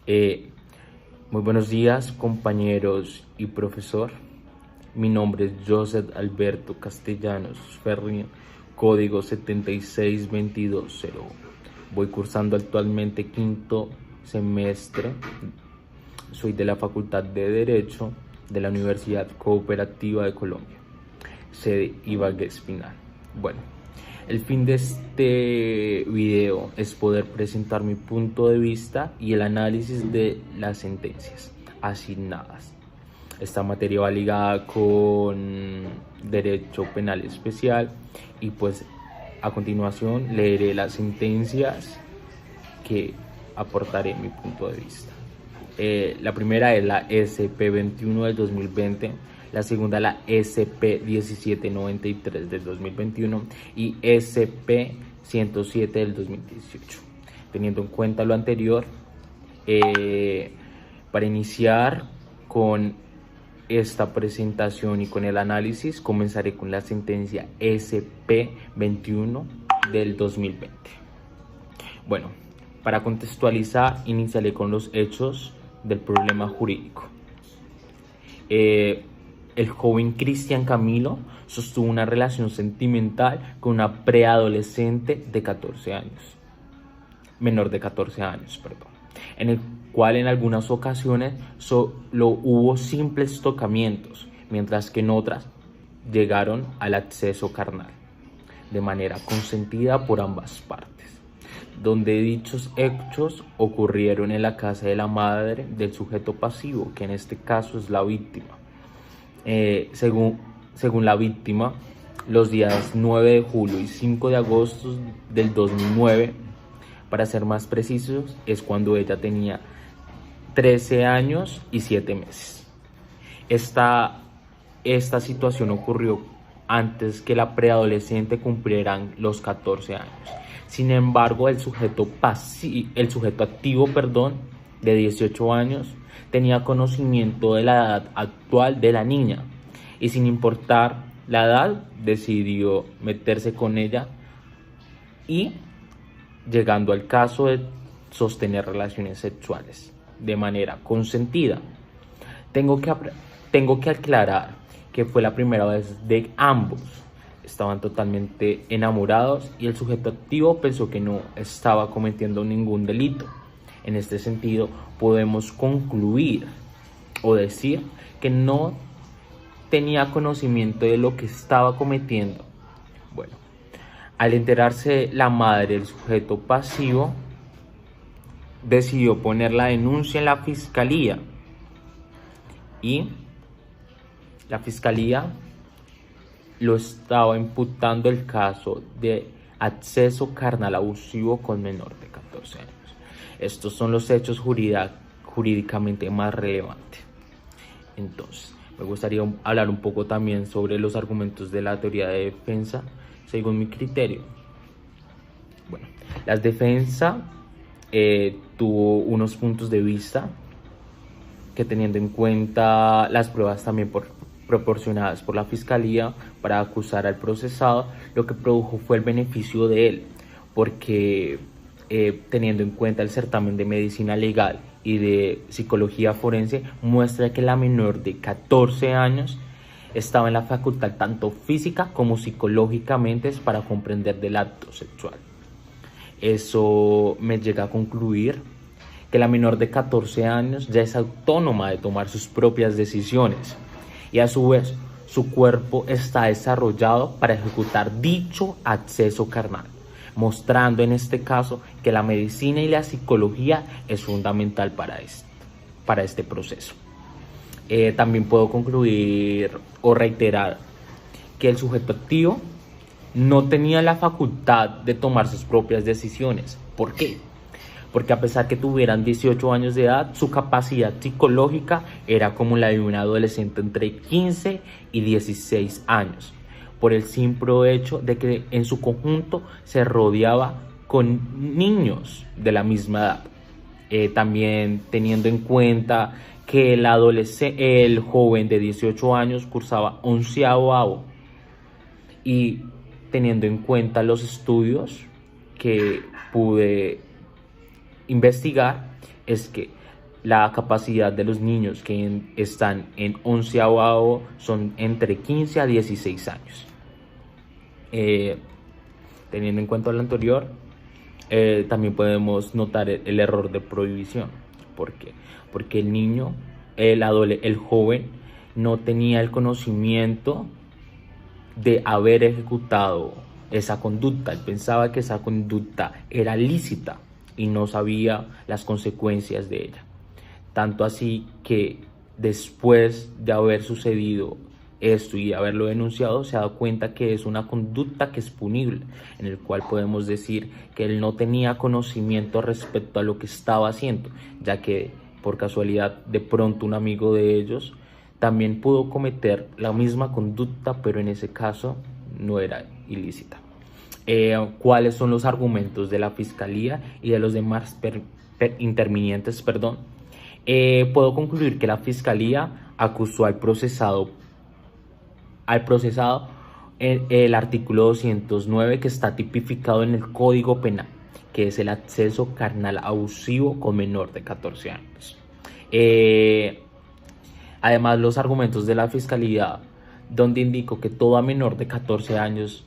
Eh, Muy buenos días, compañeros y profesor. Mi nombre es Joseph Alberto Castellanos Ferri, código 76220. Voy cursando actualmente quinto semestre. Soy de la Facultad de Derecho de la Universidad Cooperativa de Colombia, sede Ibagué Espinal. Bueno, el fin de este video es poder presentar mi punto de vista y el análisis de las sentencias asignadas. Esta materia va ligada con Derecho Penal Especial y pues a continuación leeré las sentencias que aportaré mi punto de vista. La primera es la SP21 del 2020, la segunda la SP1793 del 2021 y SP107 del 2018. Teniendo en cuenta lo anterior, para iniciar con esta presentación y con el análisis, comenzaré con la sentencia SP21 del 2020. Bueno, para contextualizar, iniciaré con los hechos del problema jurídico. El joven Cristian Camilo sostuvo una relación sentimental con una preadolescente de 14 años, menor de 14 años, perdón, en el cual en algunas ocasiones solo hubo simples tocamientos, mientras que en otras llegaron al acceso carnal, de manera consentida por ambas partes, donde dichos hechos ocurrieron en la casa de la madre del sujeto pasivo, que en este caso es la víctima. Según la víctima, los días 9 de julio y 5 de agosto del 2009, para ser más precisos, es cuando ella tenía 13 años y 7 meses. Esta situación ocurrió antes que la preadolescente cumplieran los 14 años. Sin embargo, el sujeto activo, de 18 años, tenía conocimiento de la edad actual de la niña y sin importar la edad, decidió meterse con ella y llegando al caso de sostener relaciones sexuales de manera consentida. Tengo que aclarar que fue la primera vez de ambos. Estaban totalmente enamorados y el sujeto activo pensó que no estaba cometiendo ningún delito. En este sentido, podemos concluir o decir que no tenía conocimiento de lo que estaba cometiendo. Bueno, al enterarse la madre del sujeto pasivo, decidió poner la denuncia en la fiscalía y la fiscalía lo estaba imputando el caso de acceso carnal abusivo con menor de 14 años. Estos son los hechos jurídicamente más relevantes. Entonces, me gustaría hablar un poco también sobre los argumentos de la teoría de defensa, según mi criterio. Bueno, la defensa tuvo unos puntos de vista que, teniendo en cuenta las pruebas también proporcionadas por la fiscalía para acusar al procesado, lo que produjo fue el beneficio de él, porque teniendo en cuenta el certamen de medicina legal y de psicología forense, muestra que la menor de 14 años estaba en la facultad tanto física como psicológicamente para comprender del acto sexual. Eso me llega a concluir que la menor de 14 años ya es autónoma de tomar sus propias decisiones y a su vez su cuerpo está desarrollado para ejecutar dicho acceso carnal, mostrando en este caso que la medicina y la psicología es fundamental para este proceso. También puedo concluir o reiterar que el sujeto activo no tenía la facultad de tomar sus propias decisiones. ¿Por qué? Porque a pesar que tuvieran 18 años de edad, su capacidad psicológica era como la de un adolescente entre 15 y 16 años, por el simple hecho de que en su conjunto se rodeaba con niños de la misma edad. También teniendo en cuenta que el joven de 18 años cursaba 11º y teniendo en cuenta los estudios que pude investigar, es que la capacidad de los niños que están en 11º son entre 15 a 16 años. Teniendo en cuenta lo anterior, también podemos notar el error de prohibición. ¿Por qué? Porque el niño, el joven, no tenía el conocimiento de haber ejecutado esa conducta. Él pensaba que esa conducta era lícita y no sabía las consecuencias de ella. Tanto así que después de haber sucedido esto y haberlo denunciado, se ha dado cuenta que es una conducta que es punible, en el cual podemos decir que él no tenía conocimiento respecto a lo que estaba haciendo, ya que por casualidad de pronto un amigo de ellos también pudo cometer la misma conducta, pero en ese caso no era ilícita. ¿Cuáles son los argumentos de la fiscalía y de los demás intervinientes? Puedo concluir que la fiscalía acusó al procesado el artículo 209, que está tipificado en el Código Penal, que es el acceso carnal abusivo con menor de 14 años. Además, los argumentos de la fiscalía, donde indicó que toda menor de 14 años,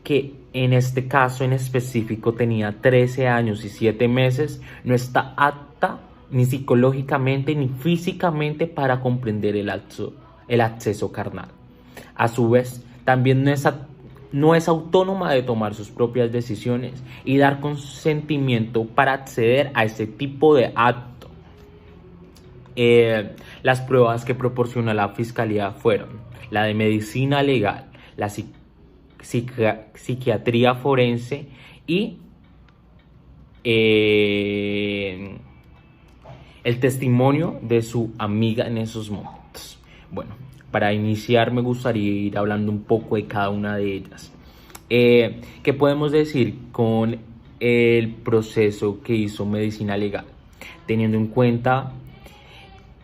que en este caso en específico tenía 13 años y 7 meses, no está apta ni psicológicamente ni físicamente para comprender el acceso carnal. A su vez, también no es autónoma de tomar sus propias decisiones y dar consentimiento para acceder a ese tipo de acto. Las pruebas que proporciona la fiscalía fueron la de medicina legal, la psiquiatría forense y el testimonio de su amiga en esos momentos. Bueno, para iniciar me gustaría ir hablando un poco de cada una de ellas. ¿Qué podemos decir con el proceso que hizo medicina legal? Teniendo en cuenta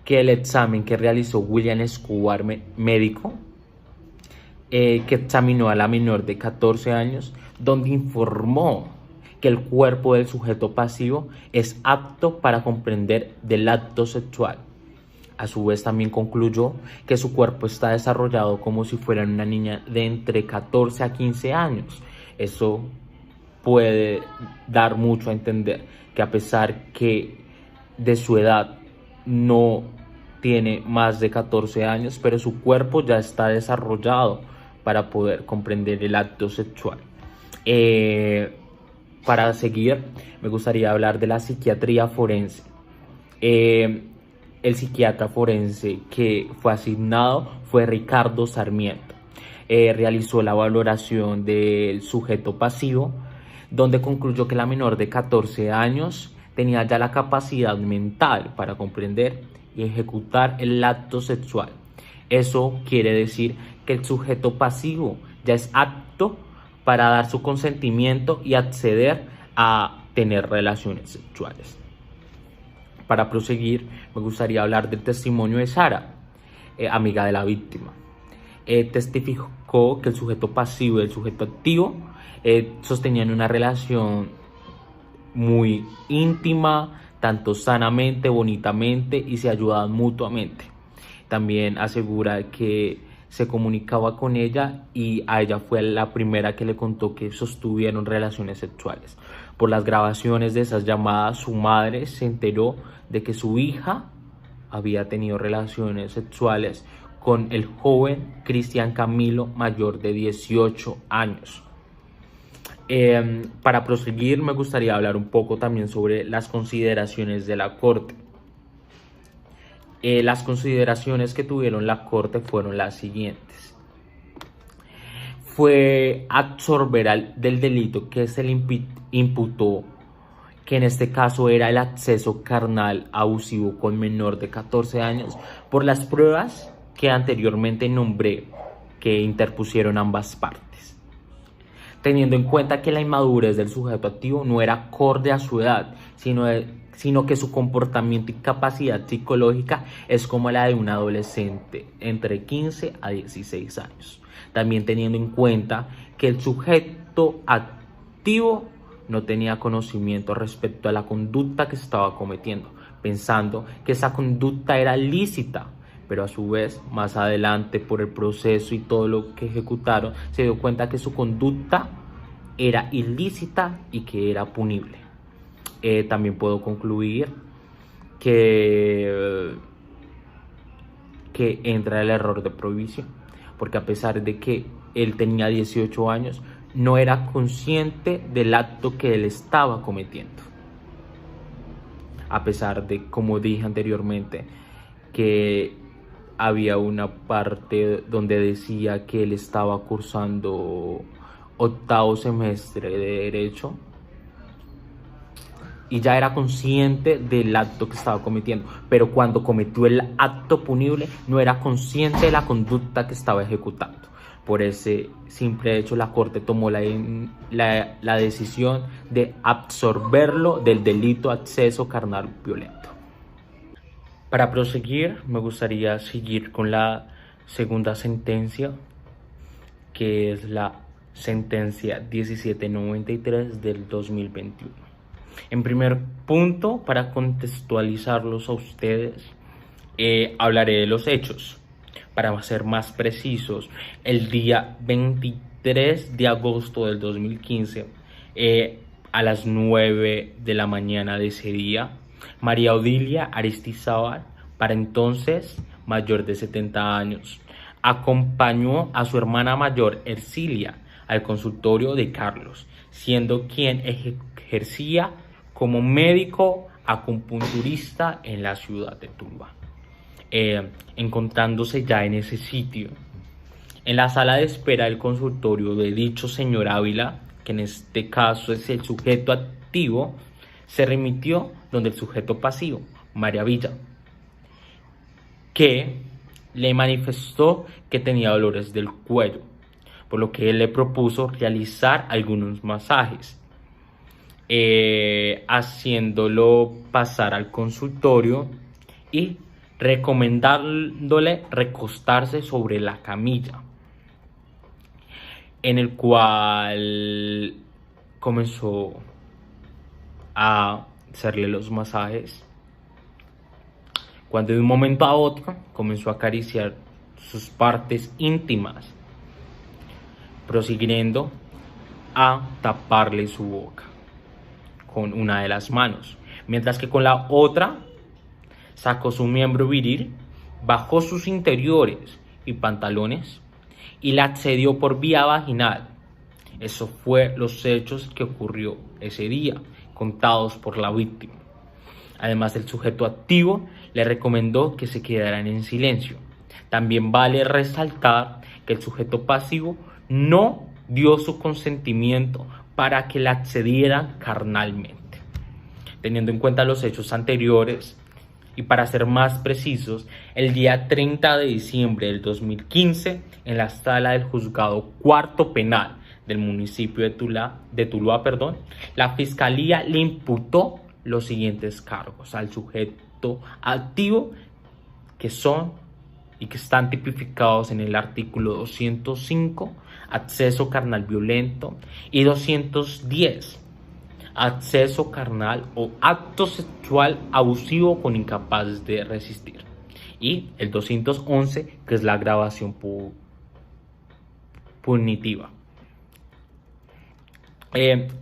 que el examen que realizó William Escobar, médico, que examinó a la menor de 14 años, donde informó que el cuerpo del sujeto pasivo es apto para comprender del acto sexual. A su vez también concluyó que su cuerpo está desarrollado como si fuera una niña de entre 14 a 15 años. Eso puede dar mucho a entender que a pesar que de su edad no tiene más de 14 años, pero su cuerpo ya está desarrollado para poder comprender el acto sexual. Para seguir, me gustaría hablar de la psiquiatría forense. El psiquiatra forense que fue asignado fue Ricardo Sarmiento. Realizó la valoración del sujeto pasivo, donde concluyó que la menor de 14 años tenía ya la capacidad mental para comprender y ejecutar el acto sexual. Eso quiere decir que el sujeto pasivo ya es apto para dar su consentimiento y acceder a tener relaciones sexuales. Para proseguir, me gustaría hablar del testimonio de Sara, amiga de la víctima. Testificó que el sujeto pasivo y el sujeto activo sostenían una relación muy íntima, tanto sanamente, bonitamente, y se ayudaban mutuamente. También asegura que se comunicaba con ella y a ella fue la primera que le contó que sostuvieron relaciones sexuales. Por las grabaciones de esas llamadas, su madre se enteró de que su hija había tenido relaciones sexuales con el joven Cristian Camilo, mayor de 18 años. Para proseguir, me gustaría hablar un poco también sobre las consideraciones de la Corte. Las consideraciones que tuvieron la Corte fueron las siguientes. Fue absorber del delito que se le imputó, que en este caso era el acceso carnal abusivo con menor de 14 años, por las pruebas que anteriormente nombré que interpusieron ambas partes. Teniendo en cuenta que la inmadurez del sujeto activo no era acorde a su edad, sino que su comportamiento y capacidad psicológica es como la de un adolescente entre 15 a 16 años. También teniendo en cuenta que el sujeto activo no tenía conocimiento respecto a la conducta que estaba cometiendo, pensando que esa conducta era lícita, pero a su vez, más adelante, por el proceso y todo lo que ejecutaron, se dio cuenta que su conducta era ilícita y que era punible. También puedo concluir que entra el error de prohibición, porque a pesar de que él tenía 18 años, no era consciente del acto que él estaba cometiendo. A pesar de, como dije anteriormente, que había una parte donde decía que él estaba cursando 8º semestre de Derecho y ya era consciente del acto que estaba cometiendo, pero cuando cometió el acto punible no era consciente de la conducta que estaba ejecutando. Por ese simple hecho, la Corte tomó la decisión de absolverlo del delito de acceso carnal violento. Para proseguir, me gustaría seguir con la segunda sentencia, que es la sentencia 1793 del 2021. En primer punto, para contextualizarlos a ustedes, hablaré de los hechos. Para ser más precisos, el día 23 de agosto del 2015, a las 9 de la mañana de ese día, María Odilia Aristizábal, para entonces mayor de 70 años, acompañó a su hermana mayor, Ercilia, al consultorio de Carlos, siendo quien ejercía como médico acupunturista en la ciudad de Tuluá. Encontrándose ya en ese sitio, en la sala de espera del consultorio de dicho señor Ávila, que en este caso es el sujeto activo, se remitió donde el sujeto pasivo, María Villa, que le manifestó que tenía dolores del cuello, por lo que él le propuso realizar algunos masajes, haciéndolo pasar al consultorio y recomendándole recostarse sobre la camilla, en el cual comenzó a hacerle los masajes, cuando de un momento a otro comenzó a acariciar sus partes íntimas, prosiguiendo a taparle su boca con una de las manos, mientras que con la otra sacó su miembro viril, bajó sus interiores y pantalones y la accedió por vía vaginal. Eso fue los hechos que ocurrió ese día, contados por la víctima. Además, el sujeto activo le recomendó que se quedaran en silencio. También vale resaltar que el sujeto pasivo no dio su consentimiento para que la accedieran carnalmente. Teniendo en cuenta los hechos anteriores, y para ser más precisos, el día 30 de diciembre del 2015, en la sala del juzgado cuarto penal del municipio de Tuluá, la fiscalía le imputó los siguientes cargos al sujeto activo, que son y que están tipificados en el artículo 205, acceso carnal violento, y 210, acceso carnal o acto sexual abusivo con incapaces de resistir, y el 211, que es la agravación punitiva.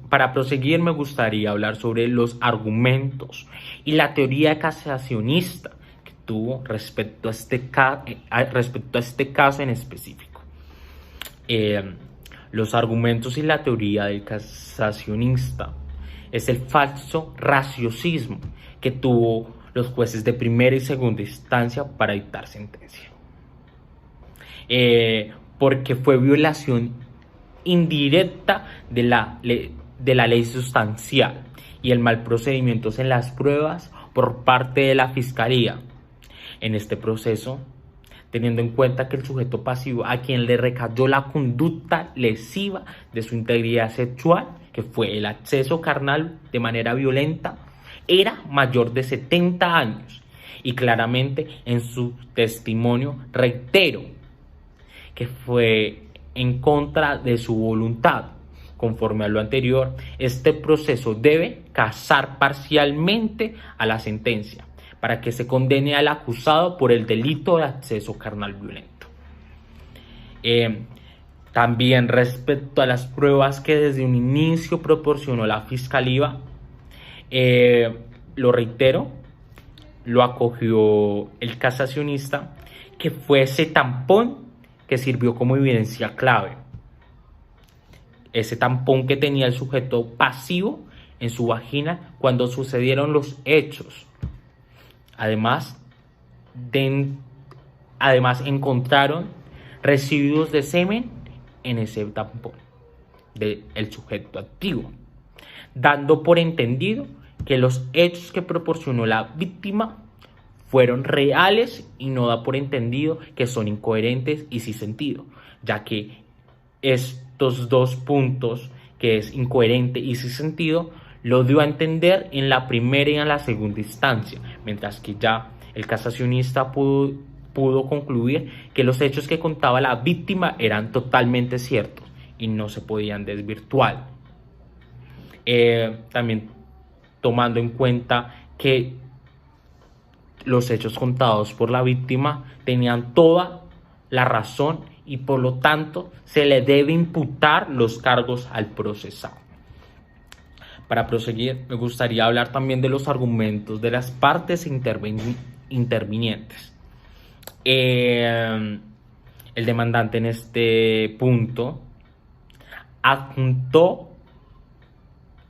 Para proseguir, me gustaría hablar sobre los argumentos y la teoría casacionista que tuvo respecto a este caso en específico. Los argumentos y la teoría del casacionista es el falso raciocismo que tuvo los jueces de primera y segunda instancia para dictar sentencia, porque fue violación indirecta de la ley sustancial y el mal procedimiento en las pruebas por parte de la fiscalía. En este proceso, teniendo en cuenta que el sujeto pasivo a quien le recayó la conducta lesiva de su integridad sexual, que fue el acceso carnal de manera violenta, era mayor de 70 años y claramente en su testimonio reitero que fue en contra de su voluntad. Conforme a lo anterior, este proceso debe casar parcialmente a la sentencia, para que se condene al acusado por el delito de acceso carnal violento. También respecto a las pruebas que desde un inicio proporcionó la Fiscalía, lo reitero, lo acogió el casacionista, que fue ese tampón que sirvió como evidencia clave. Ese tampón que tenía el sujeto pasivo en su vagina cuando sucedieron los hechos. Además encontraron residuos de semen en ese tampón del sujeto activo, dando por entendido que los hechos que proporcionó la víctima fueron reales y no da por entendido que son incoherentes y sin sentido, ya que estos dos puntos, que es incoherente y sin sentido, lo dio a entender en la primera y en la segunda instancia, mientras que ya el casacionista pudo concluir que los hechos que contaba la víctima eran totalmente ciertos y no se podían desvirtuar. También tomando en cuenta que los hechos contados por la víctima tenían toda la razón y por lo tanto se le debe imputar los cargos al procesado. Para proseguir, me gustaría hablar también de los argumentos de las partes intervinientes. El demandante en este punto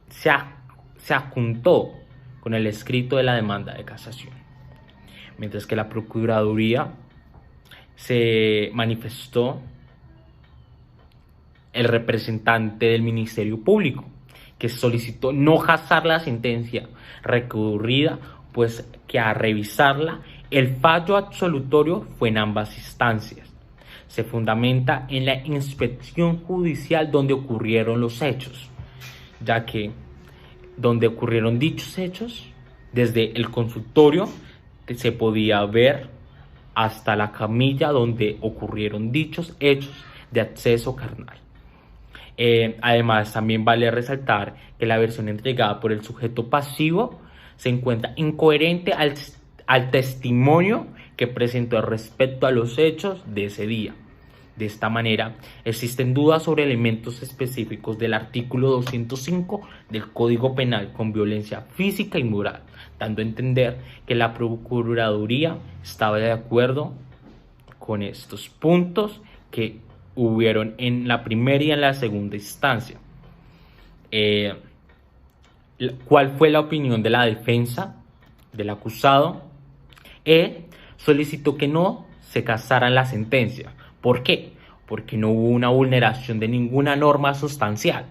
se adjuntó con el escrito de la demanda de casación, mientras que la Procuraduría se manifestó el representante del Ministerio Público, que solicitó no jasar la sentencia recurrida, pues que a revisarla el fallo absolutorio fue en ambas instancias. Se fundamenta en la inspección judicial donde ocurrieron los hechos, ya que donde ocurrieron dichos hechos, desde el consultorio se podía ver hasta la camilla donde ocurrieron dichos hechos de acceso carnal. Además, también vale resaltar que la versión entregada por el sujeto pasivo se encuentra incoherente al testimonio que presentó respecto a los hechos de ese día. De esta manera, existen dudas sobre elementos específicos del artículo 205 del Código Penal con violencia física y moral, dando a entender que la Procuraduría estaba de acuerdo con estos puntos que hubieron en la primera y en la segunda instancia. ¿Cuál fue la opinión de la defensa del acusado? Solicitó que no se casara la sentencia. ¿Por qué? Porque no hubo una vulneración de ninguna norma sustancial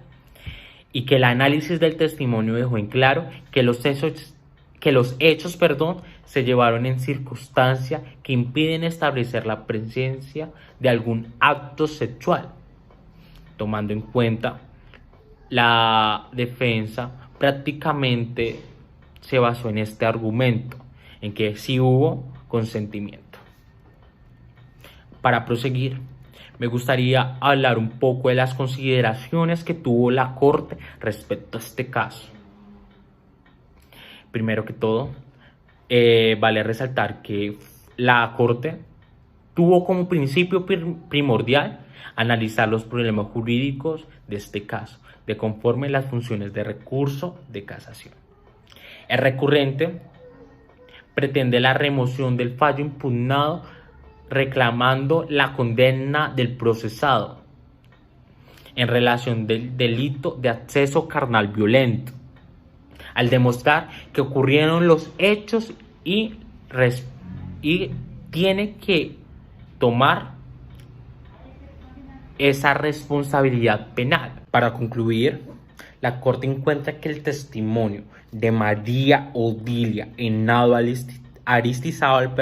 y que el análisis del testimonio dejó en claro que los hechos se llevaron en circunstancias que impiden establecer la presencia de algún acto sexual. Tomando en cuenta, la defensa prácticamente se basó en este argumento, en que sí hubo consentimiento. Para proseguir, me gustaría hablar un poco de las consideraciones que tuvo la Corte respecto a este caso. Primero que todo, vale resaltar que la Corte tuvo como principio primordial analizar los problemas jurídicos de este caso, de conforme las funciones de recurso de casación. El recurrente pretende la remoción del fallo impugnado reclamando la condena del procesado en relación del delito de acceso carnal violento, al demostrar que ocurrieron los hechos y tiene que tomar esa responsabilidad penal. Para concluir, la Corte encuentra que el testimonio de María Odilia Henao Aristizábal,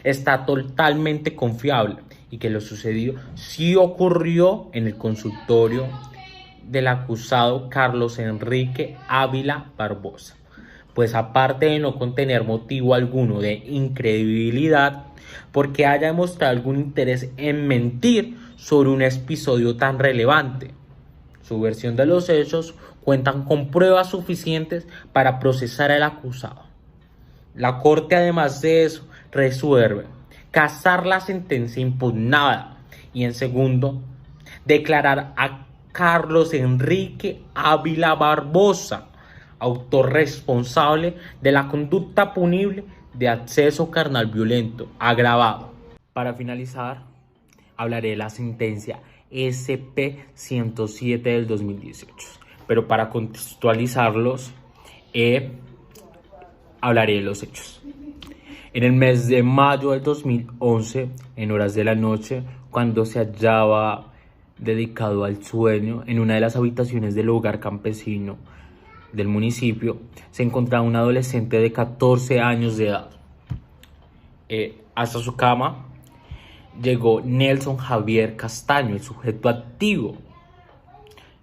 está totalmente confiable y que lo sucedido sí ocurrió en el consultorio del acusado Carlos Enrique Ávila Barbosa, pues aparte de no contener motivo alguno de incredibilidad porque haya demostrado algún interés en mentir sobre un episodio tan relevante, su versión de los hechos cuentan con pruebas suficientes para procesar al acusado. La Corte, además de eso, resuelve casar la sentencia impugnada y, en segundo, declarar a Carlos Enrique Ávila Barbosa autor responsable de la conducta punible de acceso carnal violento agravado. Para finalizar, hablaré de la sentencia SP-107 del 2018, pero para contextualizarlos, hablaré de los hechos. En el mes de mayo del 2011, en horas de la noche, cuando se hallaba dedicado al sueño en una de las habitaciones del hogar campesino del municipio, se encontraba un adolescente de 14 años de edad. Hasta su cama llegó Nelson Javier Castaño, el sujeto activo,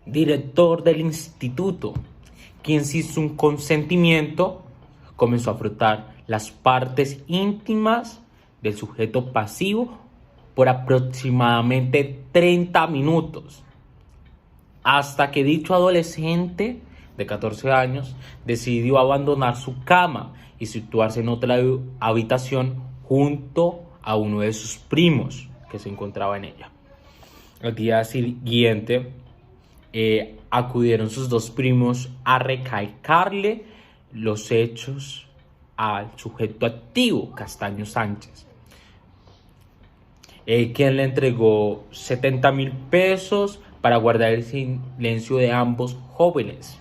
director del instituto, quien sin su consentimiento comenzó a frotar las partes íntimas del sujeto pasivo por aproximadamente 30 minutos, hasta que dicho adolescente de 14 años decidió abandonar su cama y situarse en otra habitación junto a uno de sus primos que se encontraba en ella. Al día siguiente acudieron sus dos primos a recalcarle los hechos al sujeto activo, Castaño Sánchez, quien le entregó 70,000 pesos para guardar el silencio de ambos jóvenes,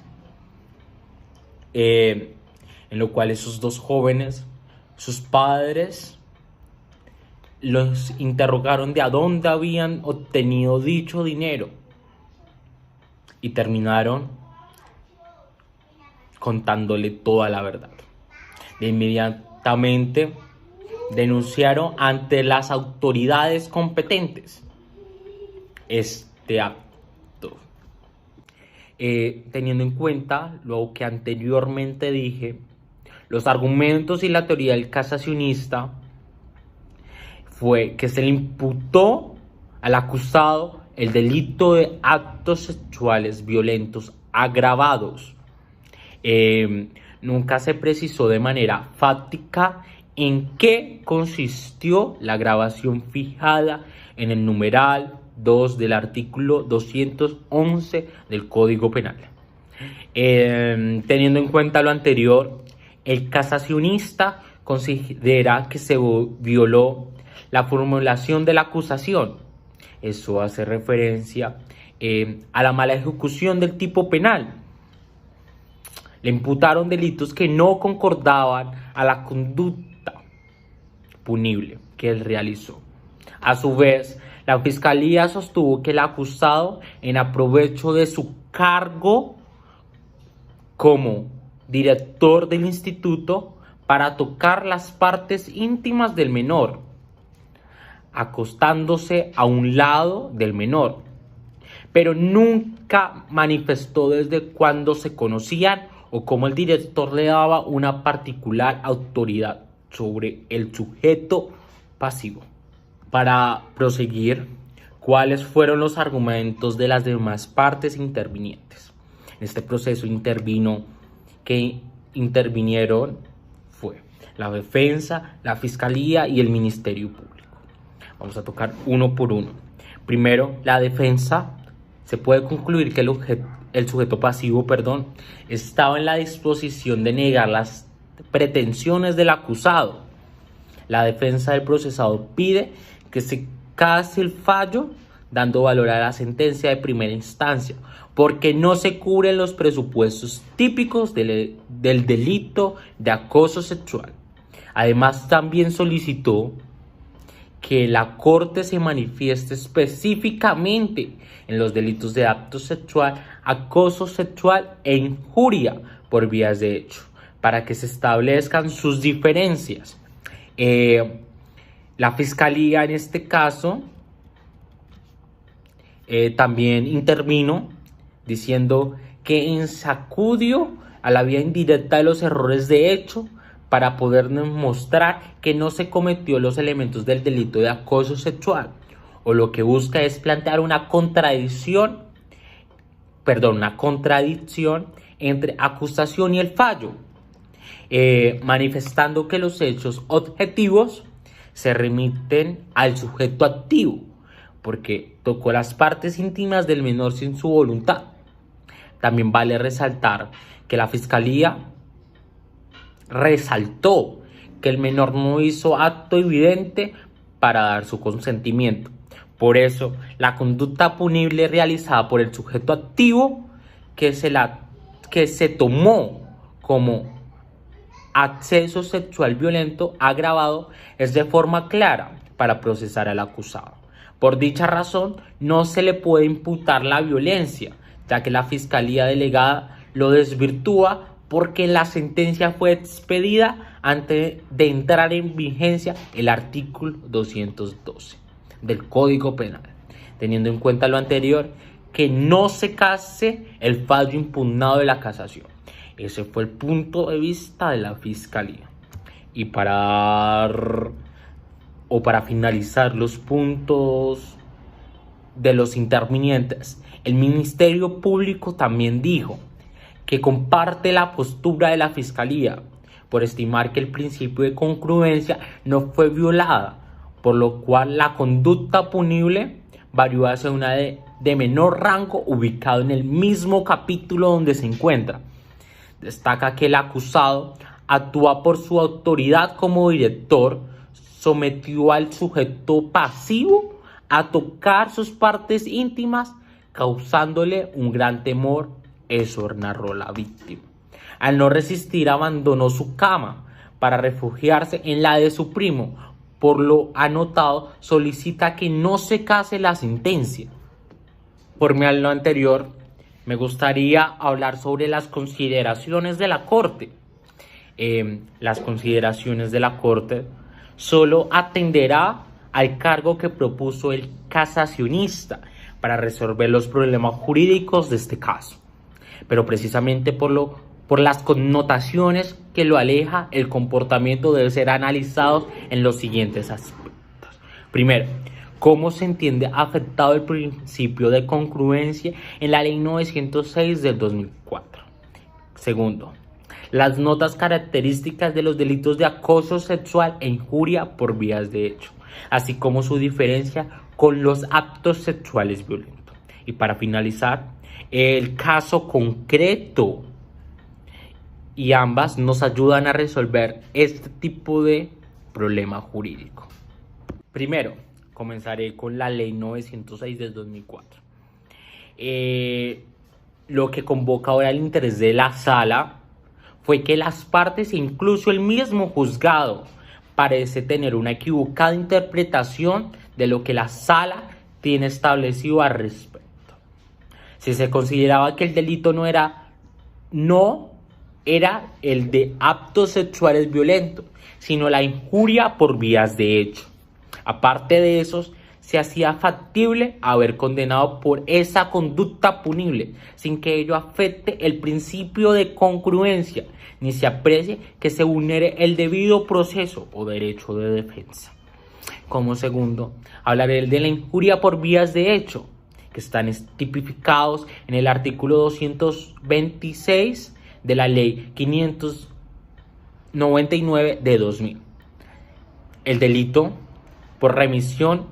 en lo cual esos dos jóvenes, sus padres, los interrogaron de a dónde habían obtenido dicho dinero y terminaron contándole toda la verdad. De inmediatamente denunciaron ante las autoridades competentes este acto. Teniendo en cuenta lo que anteriormente dije, los argumentos y la teoría del casacionista fue que se le imputó al acusado el delito de actos sexuales violentos agravados. Nunca se precisó de manera fáctica en qué consistió la agravación fijada en el numeral 2 del artículo 211 del Código Penal. Teniendo en cuenta lo anterior, el casacionista considera que se violó la formulación de la acusación. Eso hace referencia a la mala ejecución del tipo penal. Le imputaron delitos que no concordaban a la conducta punible que él realizó. A su vez, la Fiscalía sostuvo que el acusado, en aprovecho de su cargo como director del instituto, para tocar las partes íntimas del menor, acostándose a un lado del menor, pero nunca manifestó desde cuándo se conocían o cómo el director le daba una particular autoridad sobre el sujeto pasivo. Para proseguir, ¿cuáles fueron los argumentos de las demás partes intervinientes? En este proceso intervinieron fue la defensa, la fiscalía y el Ministerio Público. Vamos a tocar uno por uno. Primero, la defensa. Se puede concluir que el sujeto pasivo, estaba en la disposición de negar las pretensiones del acusado. La defensa del procesado pide que se case el fallo, dando valor a la sentencia de primera instancia, porque no se cubren los presupuestos típicos del delito de acoso sexual. Además, también solicitó que la Corte se manifieste específicamente en los delitos de acto sexual, acoso sexual e injuria por vías de hecho, para que se establezcan sus diferencias. La Fiscalía en este caso también intervino diciendo que sacudió a la vía indirecta de los errores de hecho para poder demostrar que no se cometió los elementos del delito de acoso sexual, o lo que busca es plantear una contradicción entre acusación y el fallo. manifestando que los hechos objetivos se remiten al sujeto activo, porque tocó las partes íntimas del menor sin su voluntad. También vale resaltar que la Fiscalía resaltó que el menor no hizo acto evidente para dar su consentimiento. Por eso, la conducta punible realizada por el sujeto activo que se tomó como acceso sexual violento agravado es de forma clara para procesar al acusado. Por dicha razón, no se le puede imputar la violencia, ya que la Fiscalía Delegada lo desvirtúa porque la sentencia fue expedida antes de entrar en vigencia el artículo 212 del Código Penal, teniendo en cuenta lo anterior, que no se case el fallo impugnado de la casación. Ese fue el punto de vista de la Fiscalía. Y para finalizar los puntos de los intervinientes, el Ministerio Público también dijo que comparte la postura de la Fiscalía por estimar que el principio de congruencia no fue violada, por lo cual la conducta punible varió hacia una de menor rango ubicado en el mismo capítulo donde se encuentra. Destaca que el acusado actúa por su autoridad como director, sometió al sujeto pasivo a tocar sus partes íntimas, causándole un gran temor. Eso narró la víctima. Al no resistir, abandonó su cama para refugiarse en la de su primo. Por lo anotado, solicita que no se case la sentencia. Por lo anterior, me gustaría hablar sobre las consideraciones de la Corte. Las consideraciones de la Corte solo atenderá al cargo que propuso el casacionista para resolver los problemas jurídicos de este caso. Pero precisamente por las connotaciones que lo aleja, el comportamiento debe ser analizado en los siguientes aspectos. Primero, ¿cómo se entiende afectado el principio de congruencia en la Ley 906 del 2004? Segundo, las notas características de los delitos de acoso sexual e injuria por vías de hecho, así como su diferencia con los actos sexuales violentos. Y para finalizar, el caso concreto. Y ambas nos ayudan a resolver este tipo de problema jurídico. Primero, comenzaré con la Ley 906 del 2004. Lo que convoca ahora el interés de la Sala fue que las partes, incluso el mismo juzgado, parece tener una equivocada interpretación de lo que la Sala tiene establecido al respecto. Si se consideraba que el delito no era el de actos sexuales violentos, sino la injuria por vías de hecho. Aparte de eso, se hacía factible haber condenado por esa conducta punible, sin que ello afecte el principio de congruencia, ni se aprecie que se vulnere el debido proceso o derecho de defensa. Como segundo, hablaré de la injuria por vías de hecho, que están tipificados en el artículo 226 de la Ley 599 de 2000. El delito por remisión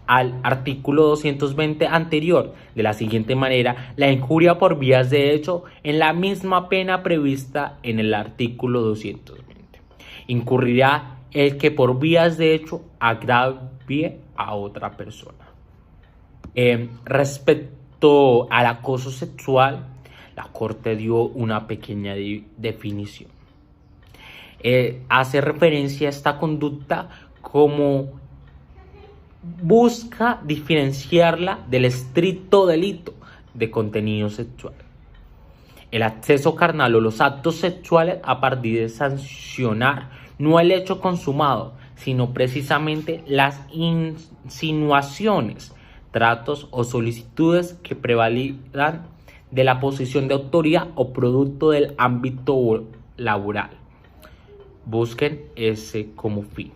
al artículo 220 anterior, de la siguiente manera: la injuria por vías de hecho en la misma pena prevista en el artículo 220. Incurrirá el que por vías de hecho agravie a otra persona. Respecto al acoso sexual, la Corte dio una pequeña definición. Hace referencia a esta conducta como busca diferenciarla del estricto delito de contenido sexual. El acceso carnal o los actos sexuales a partir de sancionar no el hecho consumado, sino precisamente las insinuaciones, tratos o solicitudes que prevalidan de la posición de autoría o producto del ámbito laboral. Busquen ese como fin.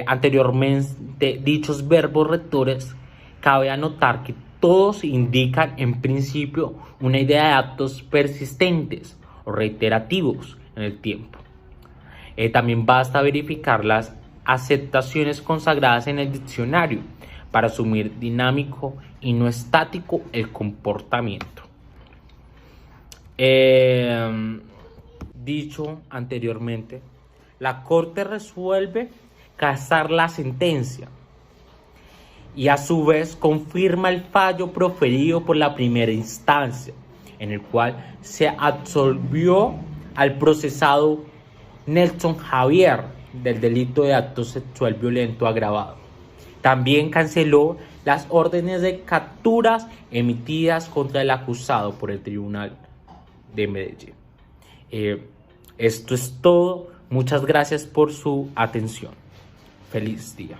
Anteriormente dichos verbos rectores, cabe anotar que todos indican en principio una idea de actos persistentes o reiterativos en el tiempo. También basta verificar las aceptaciones consagradas en el diccionario para asumir dinámico y no estático el comportamiento. Dicho anteriormente, la Corte resuelve casar la sentencia y a su vez confirma el fallo proferido por la primera instancia, en el cual se absolvió al procesado Nelson Javier del delito de acto sexual violento agravado. También canceló las órdenes de capturas emitidas contra el acusado por el Tribunal de Medellín. Esto es todo. Muchas gracias por su atención. Feliz día.